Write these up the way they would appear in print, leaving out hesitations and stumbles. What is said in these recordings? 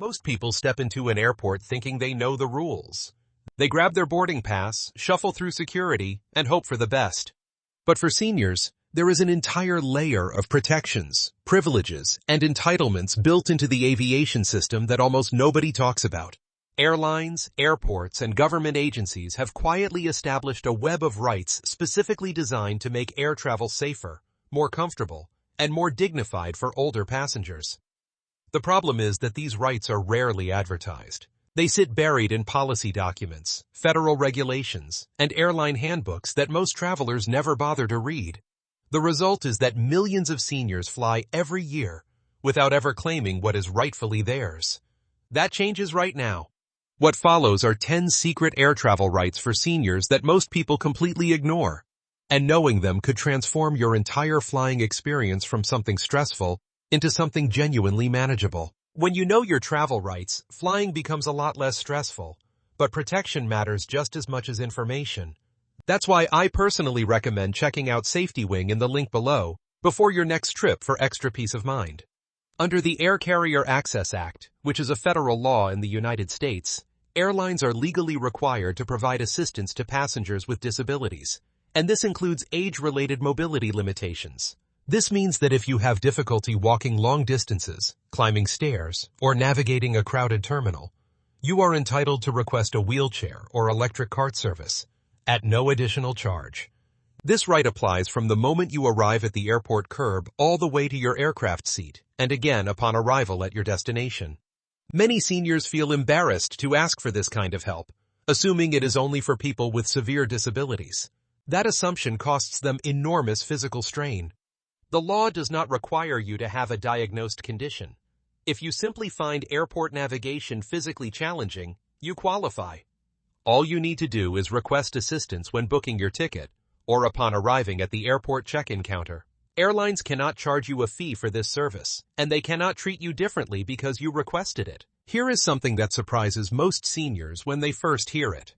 Most people step into an airport thinking they know the rules. They grab their boarding pass, shuffle through security, and hope for the best. But for seniors, there is an entire layer of protections, privileges, and entitlements built into the aviation system that almost nobody talks about. Airlines, airports, and government agencies have quietly established a web of rights specifically designed to make air travel safer, more comfortable, and more dignified for older passengers. The problem is that these rights are rarely advertised. They sit buried in policy documents, federal regulations, and airline handbooks that most travelers never bother to read. The result is that millions of seniors fly every year without ever claiming what is rightfully theirs. That changes right now. What follows are 10 secret air travel rights for seniors that most people completely ignore. And knowing them could transform your entire flying experience from something stressful into something genuinely manageable. When you know your travel rights, flying becomes a lot less stressful, but protection matters just as much as information. That's why I personally recommend checking out Safety Wing in the link below before your next trip for extra peace of mind. Under the Air Carrier Access Act, which is a federal law in the United States, airlines are legally required to provide assistance to passengers with disabilities, and this includes age-related mobility limitations. This means that if you have difficulty walking long distances, climbing stairs, or navigating a crowded terminal, you are entitled to request a wheelchair or electric cart service at no additional charge. This right applies from the moment you arrive at the airport curb all the way to your aircraft seat, and again upon arrival at your destination. Many seniors feel embarrassed to ask for this kind of help, assuming it is only for people with severe disabilities. That assumption costs them enormous physical strain. The law does not require you to have a diagnosed condition. If you simply find airport navigation physically challenging, you qualify. All you need to do is request assistance when booking your ticket or upon arriving at the airport check-in counter. Airlines cannot charge you a fee for this service, and they cannot treat you differently because you requested it. Here is something that surprises most seniors when they first hear it.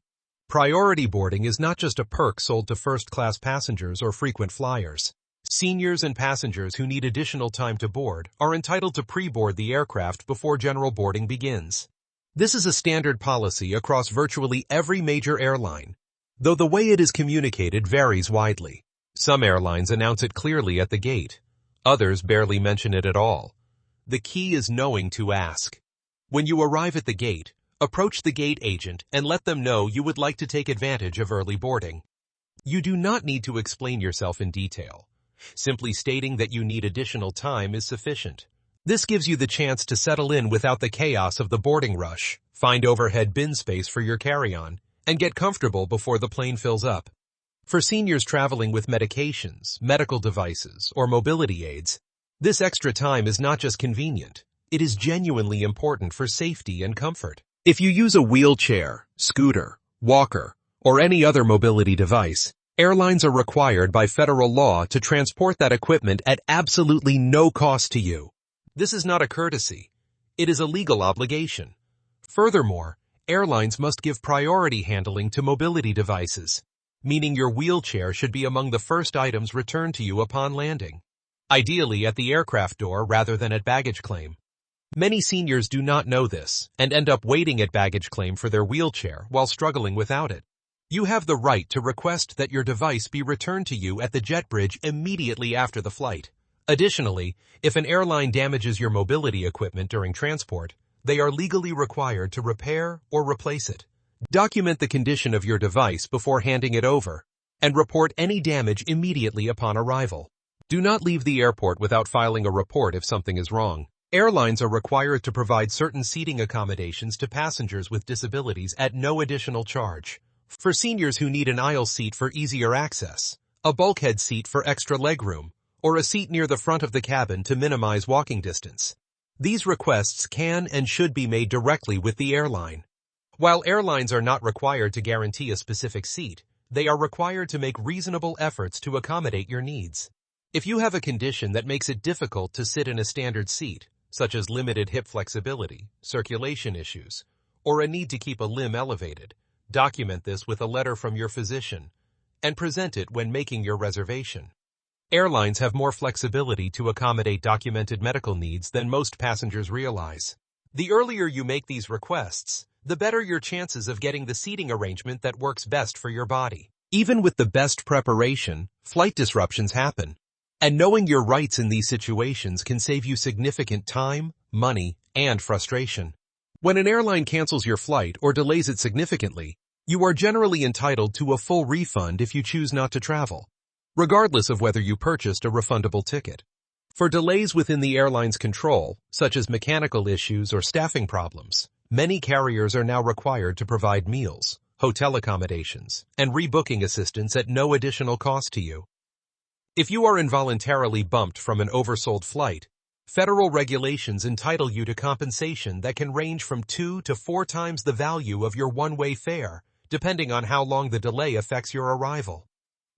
Priority boarding is not just a perk sold to first-class passengers or frequent flyers. Seniors and passengers who need additional time to board are entitled to pre-board the aircraft before general boarding begins. This is a standard policy across virtually every major airline, though the way it is communicated varies widely. Some airlines announce it clearly at the gate. Others barely mention it at all. The key is knowing to ask. When you arrive at the gate, approach the gate agent and let them know you would like to take advantage of early boarding. You do not need to explain yourself in detail. Simply stating that you need additional time is sufficient. This gives you the chance to settle in without the chaos of the boarding rush, find overhead bin space for your carry-on, and get comfortable before the plane fills up. For seniors traveling with medications, medical devices, or mobility aids, this extra time is not just convenient. It is genuinely important for safety and comfort. If you use a wheelchair, scooter, walker, or any other mobility device, airlines are required by federal law to transport that equipment at absolutely no cost to you. This is not a courtesy. It is a legal obligation. Furthermore, airlines must give priority handling to mobility devices, meaning your wheelchair should be among the first items returned to you upon landing, ideally at the aircraft door rather than at baggage claim. Many seniors do not know this and end up waiting at baggage claim for their wheelchair while struggling without it. You have the right to request that your device be returned to you at the jet bridge immediately after the flight. Additionally, if an airline damages your mobility equipment during transport, they are legally required to repair or replace it. Document the condition of your device before handing it over, and report any damage immediately upon arrival. Do not leave the airport without filing a report if something is wrong. Airlines are required to provide certain seating accommodations to passengers with disabilities at no additional charge. For seniors who need an aisle seat for easier access, a bulkhead seat for extra legroom, or a seat near the front of the cabin to minimize walking distance. These requests can and should be made directly with the airline. While airlines are not required to guarantee a specific seat, they are required to make reasonable efforts to accommodate your needs. If you have a condition that makes it difficult to sit in a standard seat, such as limited hip flexibility, circulation issues, or a need to keep a limb elevated, document this with a letter from your physician and present it when making your reservation. Airlines have more flexibility to accommodate documented medical needs than most passengers realize. The earlier you make these requests, the better your chances of getting the seating arrangement that works best for your body. Even with the best preparation, flight disruptions happen. And knowing your rights in these situations can save you significant time, money, and frustration. When an airline cancels your flight or delays it significantly, you are generally entitled to a full refund if you choose not to travel, regardless of whether you purchased a refundable ticket. For delays within the airline's control, such as mechanical issues or staffing problems, many carriers are now required to provide meals, hotel accommodations, and rebooking assistance at no additional cost to you. If you are involuntarily bumped from an oversold flight, federal regulations entitle you to compensation that can range from 2 to 4 times the value of your one-way fare, depending on how long the delay affects your arrival.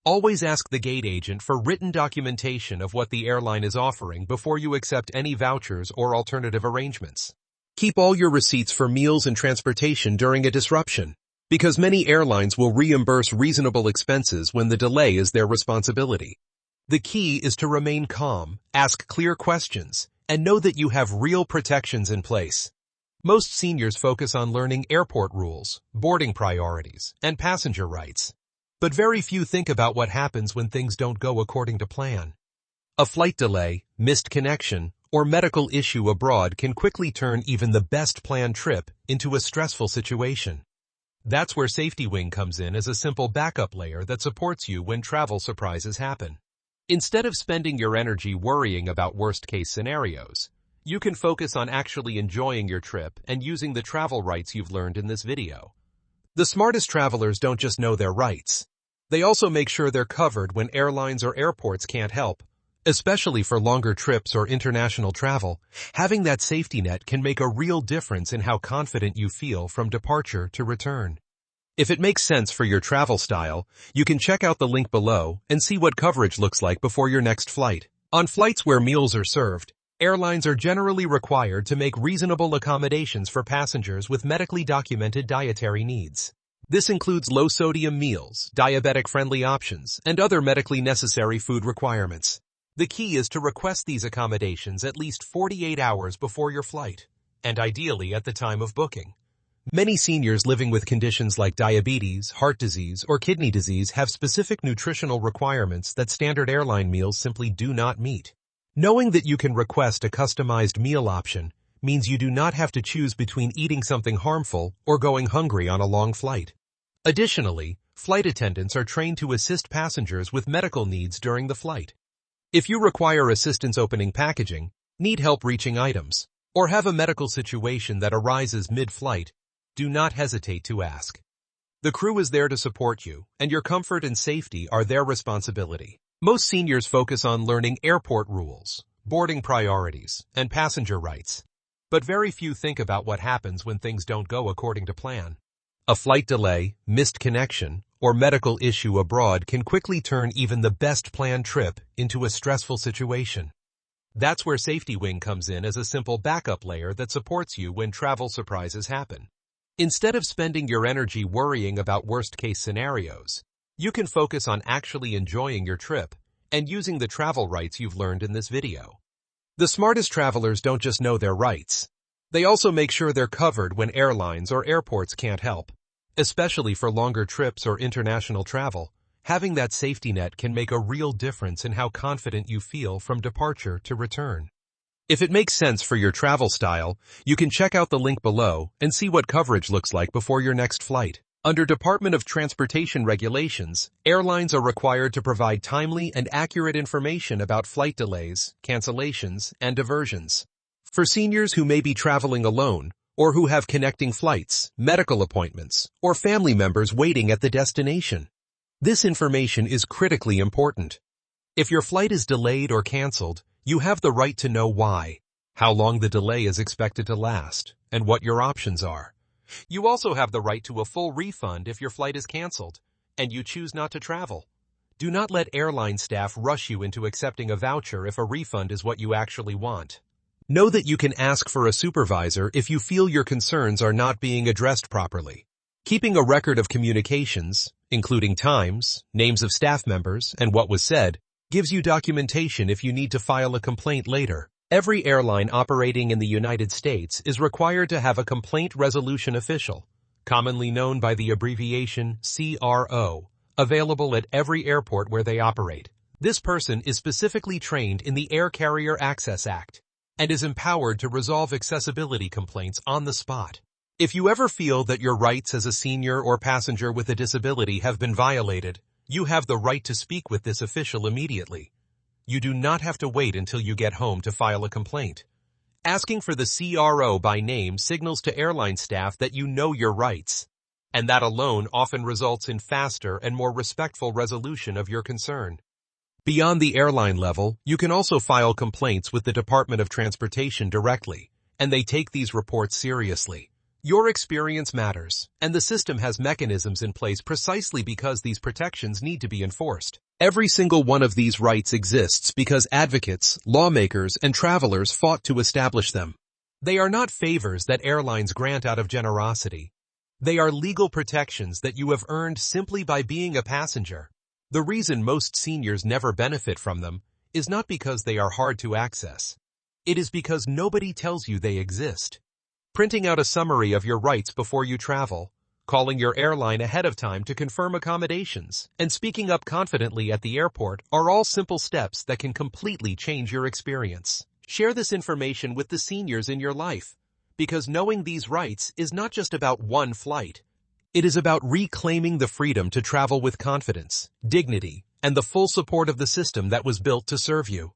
Always ask the gate agent for written documentation of what the airline is offering before you accept any vouchers or alternative arrangements. Keep all your receipts for meals and transportation during a disruption, because many airlines will reimburse reasonable expenses when the delay is their responsibility. The key is to remain calm, ask clear questions, and know that you have real protections in place. Most seniors focus on learning airport rules, boarding priorities, and passenger rights. But very few think about what happens when things don't go according to plan. A flight delay, missed connection, or medical issue abroad can quickly turn even the best planned trip into a stressful situation. That's where Safety Wing comes in as a simple backup layer that supports you when travel surprises happen. Instead of spending your energy worrying about worst-case scenarios, you can focus on actually enjoying your trip and using the travel rights you've learned in this video. The smartest travelers don't just know their rights. They also make sure they're covered when airlines or airports can't help. Especially for longer trips or international travel, having that safety net can make a real difference in how confident you feel from departure to return. If it makes sense for your travel style, you can check out the link below and see what coverage looks like before your next flight. On flights where meals are served, airlines are generally required to make reasonable accommodations for passengers with medically documented dietary needs. This includes low-sodium meals, diabetic-friendly options, and other medically necessary food requirements. The key is to request these accommodations at least 48 hours before your flight, and ideally at the time of booking. Many seniors living with conditions like diabetes, heart disease, or kidney disease have specific nutritional requirements that standard airline meals simply do not meet. Knowing that you can request a customized meal option means you do not have to choose between eating something harmful or going hungry on a long flight. Additionally, flight attendants are trained to assist passengers with medical needs during the flight. If you require assistance opening packaging, need help reaching items, or have a medical situation that arises mid-flight, do not hesitate to ask. The crew is there to support you, and your comfort and safety are their responsibility. Most seniors focus on learning airport rules, boarding priorities, and passenger rights. But very few think about what happens when things don't go according to plan. A flight delay, missed connection, or medical issue abroad can quickly turn even the best planned trip into a stressful situation. That's where Safety Wing comes in as a simple backup layer that supports you when travel surprises happen. Instead of spending your energy worrying about worst-case scenarios, you can focus on actually enjoying your trip and using the travel rights you've learned in this video. The smartest travelers don't just know their rights. They also make sure they're covered when airlines or airports can't help. Especially for longer trips or international travel, having that safety net can make a real difference in how confident you feel from departure to return. If it makes sense for your travel style, you can check out the link below and see what coverage looks like before your next flight. Under Department of Transportation regulations, airlines are required to provide timely and accurate information about flight delays, cancellations, and diversions. For seniors who may be traveling alone, or who have connecting flights, medical appointments, or family members waiting at the destination, this information is critically important. If your flight is delayed or canceled, you have the right to know why, how long the delay is expected to last, and what your options are. You also have the right to a full refund if your flight is canceled, and you choose not to travel. Do not let airline staff rush you into accepting a voucher if a refund is what you actually want. Know that you can ask for a supervisor if you feel your concerns are not being addressed properly. Keeping a record of communications, including times, names of staff members, and what was said, gives you documentation if you need to file a complaint later. Every airline operating in the United States is required to have a complaint resolution official, commonly known by the abbreviation CRO, available at every airport where they operate. This person is specifically trained in the Air Carrier Access Act and is empowered to resolve accessibility complaints on the spot. If you ever feel that your rights as a senior or passenger with a disability have been violated, you have the right to speak with this official immediately. You do not have to wait until you get home to file a complaint. Asking for the CRO by name signals to airline staff that you know your rights, and that alone often results in faster and more respectful resolution of your concern. Beyond the airline level, you can also file complaints with the Department of Transportation directly, and they take these reports seriously. Your experience matters, and the system has mechanisms in place precisely because these protections need to be enforced. Every single one of these rights exists because advocates, lawmakers, and travelers fought to establish them. They are not favors that airlines grant out of generosity. They are legal protections that you have earned simply by being a passenger. The reason most seniors never benefit from them is not because they are hard to access. It is because nobody tells you they exist. Printing out a summary of your rights before you travel, calling your airline ahead of time to confirm accommodations, and speaking up confidently at the airport are all simple steps that can completely change your experience. Share this information with the seniors in your life, because knowing these rights is not just about one flight. It is about reclaiming the freedom to travel with confidence, dignity, and the full support of the system that was built to serve you.